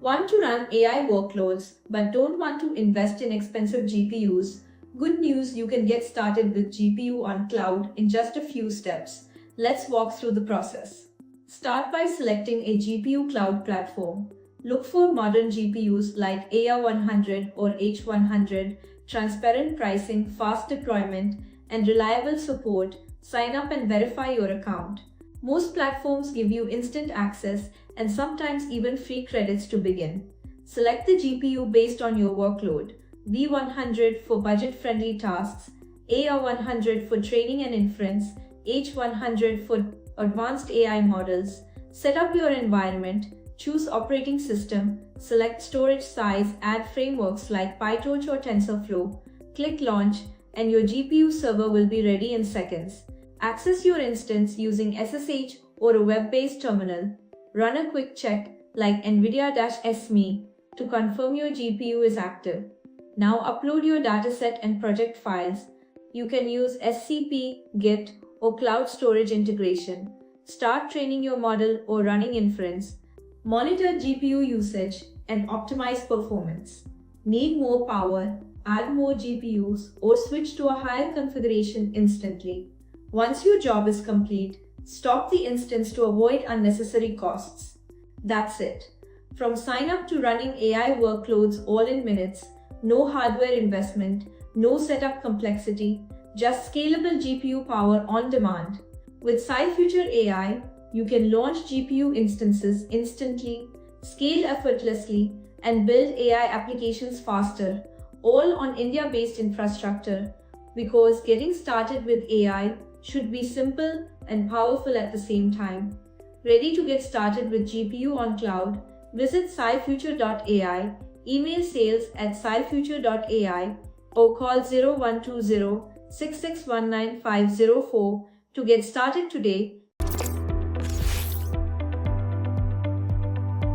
Want to run AI workloads but don't want to invest in expensive GPUs? Good news, you can get started with GPU on cloud in just a few steps. Let's walk through the process. Start by selecting a GPU cloud platform. Look for modern GPUs like AI100 or H100, transparent pricing, fast deployment, and reliable support. Sign up and verify your account. Most platforms give you instant access and sometimes even free credits to begin. Select the GPU based on your workload. V100 for budget-friendly tasks, AI100 for training and inference, H100 for advanced AI models. Set up your environment, choose operating system, select storage size, add frameworks like PyTorch or TensorFlow, click launch, and your GPU server will be ready in seconds. Access your instance using SSH or a web-based terminal. Run a quick check like NVIDIA-SME to confirm your GPU is active. Now upload your dataset and project files. You can use SCP, Git, or cloud storage integration. Start training your model or running inference. Monitor GPU usage and optimize performance. Need more power? Add more GPUs or switch to a higher configuration instantly. Once your job is complete, stop the instance to avoid unnecessary costs. That's it. From sign up to running AI workloads all in minutes, no hardware investment, no setup complexity, just scalable GPU power on demand. With Cyfuture AI, you can launch GPU instances instantly, scale effortlessly, and build AI applications faster, all on India-based infrastructure, because getting started with AI should be simple and powerful at the same time. Ready to get started with GPU on cloud? Visit cyfuture.ai, email sales@cyfuture.ai, or call 0120 6619 504 to get started today.